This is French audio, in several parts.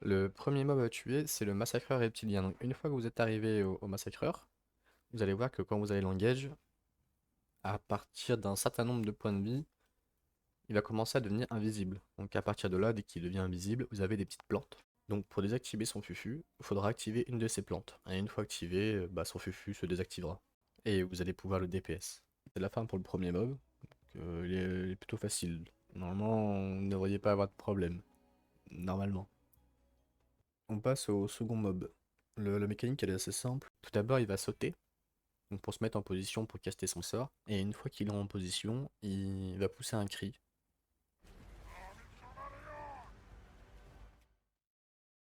Le premier mob à tuer, c'est le massacreur reptilien. Donc une fois que vous êtes arrivé au massacreur, vous allez voir que quand vous allez l'engage, à partir d'un certain nombre de points de vie, il va commencer à devenir invisible. Donc à partir de là, dès qu'il devient invisible, vous avez des petites plantes. Donc pour désactiver son fufu, il faudra activer une de ces plantes. Et une fois activé, son fufu se désactivera. Et vous allez pouvoir le DPS. C'est la fin pour le premier mob. Donc, il est plutôt facile. Normalement, vous ne devriez pas avoir de problème. Normalement. On passe au second mob. La mécanique elle est assez simple. Tout d'abord il va sauter, donc pour se mettre en position pour caster son sort. Et une fois qu'il est en position, il va pousser un cri.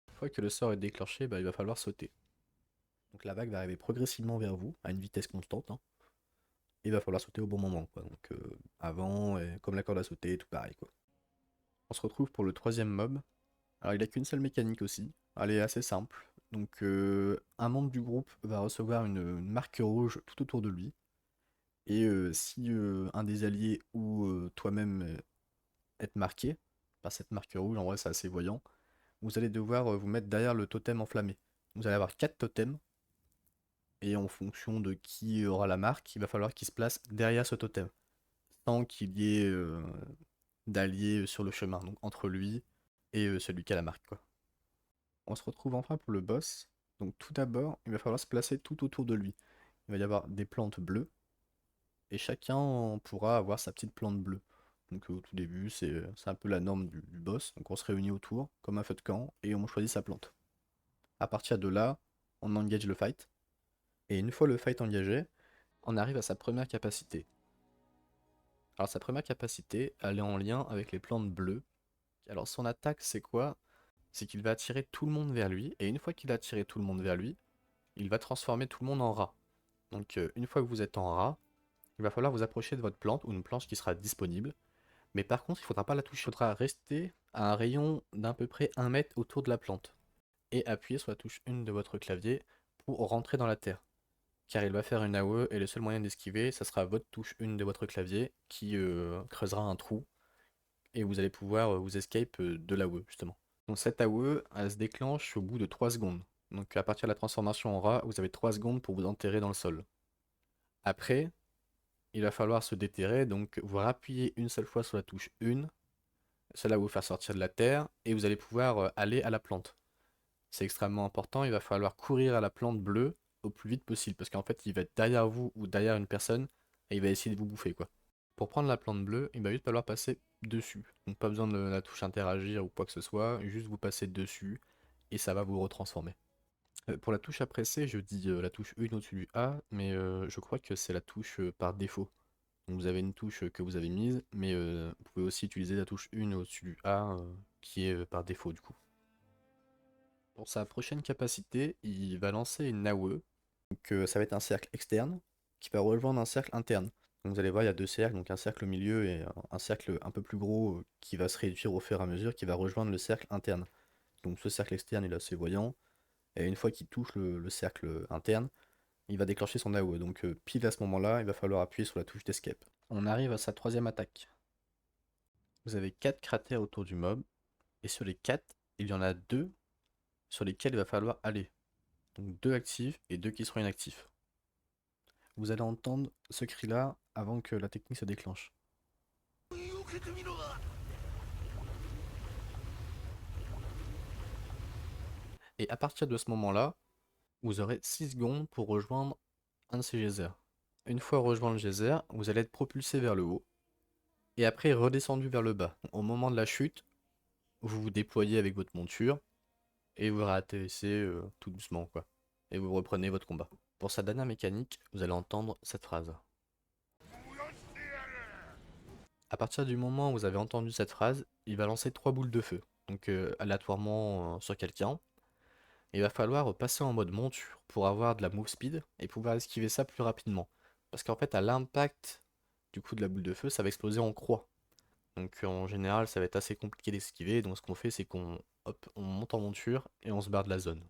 Une fois que le sort est déclenché, il va falloir sauter. Donc la vague va arriver progressivement vers vous, à une vitesse constante. Hein. Et il va falloir sauter au bon moment, quoi. Donc avant, comme la corde à sauter, tout pareil, quoi. On se retrouve pour le troisième mob. Alors il a qu'une seule mécanique aussi. Elle est assez simple. Donc un membre du groupe va recevoir une marque rouge tout autour de lui. Et si un des alliés ou toi-même êtes marqué par cette marque rouge, en vrai c'est assez voyant, vous allez devoir vous mettre derrière le totem enflammé. Vous allez avoir 4 totems, et en fonction de qui aura la marque, il va falloir qu'il se place derrière ce totem, sans qu'il y ait d'alliés sur le chemin, donc entre lui et celui qui a la marque, quoi. On se retrouve enfin pour le boss. Donc tout d'abord, il va falloir se placer tout autour de lui. Il va y avoir des plantes bleues, et chacun pourra avoir sa petite plante bleue. Donc au tout début, c'est un peu la norme du boss. Donc on se réunit autour, comme un feu de camp, et on choisit sa plante. À partir de là, on engage le fight. Et une fois le fight engagé, on arrive à sa première capacité. Alors sa première capacité, elle est en lien avec les plantes bleues. Alors son attaque, c'est quoi? C'est qu'il va attirer tout le monde vers lui, et une fois qu'il a attiré tout le monde vers lui, il va transformer tout le monde en rat. Donc une fois que vous êtes en rat, il va falloir vous approcher de votre plante, ou une planche qui sera disponible. Mais par contre, il ne faudra pas la toucher, il faudra rester à un rayon d'à peu près 1 mètre autour de la plante. Et appuyer sur la touche 1 de votre clavier pour rentrer dans la terre. Car il va faire une AOE et le seul moyen d'esquiver, ça sera votre touche 1 de votre clavier qui creusera un trou. Et vous allez pouvoir vous escape de l'AOE justement. Donc cette AOE, elle se déclenche au bout de 3 secondes. Donc à partir de la transformation en rat, vous avez 3 secondes pour vous enterrer dans le sol. Après, il va falloir se déterrer, donc vous rappuyez une seule fois sur la touche 1, cela va vous faire sortir de la terre, et vous allez pouvoir aller à la plante. C'est extrêmement important, il va falloir courir à la plante bleue au plus vite possible, parce qu'en fait il va être derrière vous ou derrière une personne, et il va essayer de vous bouffer quoi. Pour prendre la plante bleue, il va juste falloir passer dessus. Donc pas besoin de la touche interagir ou quoi que ce soit, juste vous passez dessus, et ça va vous retransformer. Pour la touche à presser, je dis la touche 1 au-dessus du A, mais je crois que c'est la touche par défaut. Donc vous avez une touche que vous avez mise, mais vous pouvez aussi utiliser la touche 1 au-dessus du A, qui est par défaut du coup. Pour sa prochaine capacité, il va lancer une AOE, donc ça va être un cercle externe, qui va rejoindre un cercle interne. Donc vous allez voir, il y a 2 cercles, donc un cercle au milieu et un cercle un peu plus gros qui va se réduire au fur et à mesure, qui va rejoindre le cercle interne. Donc ce cercle externe il est assez voyant, et une fois qu'il touche le cercle interne, il va déclencher son AOE. Donc pile à ce moment-là, il va falloir appuyer sur la touche d'escape. On arrive à sa troisième attaque. Vous avez 4 cratères autour du mob, et sur les 4, il y en a 2 sur lesquels il va falloir aller. Donc 2 actifs et 2 qui seront inactifs. Vous allez entendre ce cri-là avant que la technique se déclenche. Et à partir de ce moment-là, vous aurez 6 secondes pour rejoindre un de ces geysers. Une fois rejoint le geyser, vous allez être propulsé vers le haut, et après redescendu vers le bas. Au moment de la chute, vous vous déployez avec votre monture, et vous réatterrissez tout doucement quoi. Et vous reprenez votre combat. Pour sa dernière mécanique, vous allez entendre cette phrase. À partir du moment où vous avez entendu cette phrase, il va lancer 3 boules de feu, donc aléatoirement sur quelqu'un. Il va falloir passer en mode monture pour avoir de la move speed et pouvoir esquiver ça plus rapidement. Parce qu'en fait, à l'impact du coup de la boule de feu, ça va exploser en croix. Donc en général, ça va être assez compliqué d'esquiver. Donc ce qu'on fait, c'est on monte en monture et on se barre de la zone.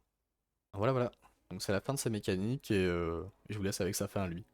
Voilà, voilà. Donc c'est la fin de sa mécanique et je vous laisse avec sa fin à lui.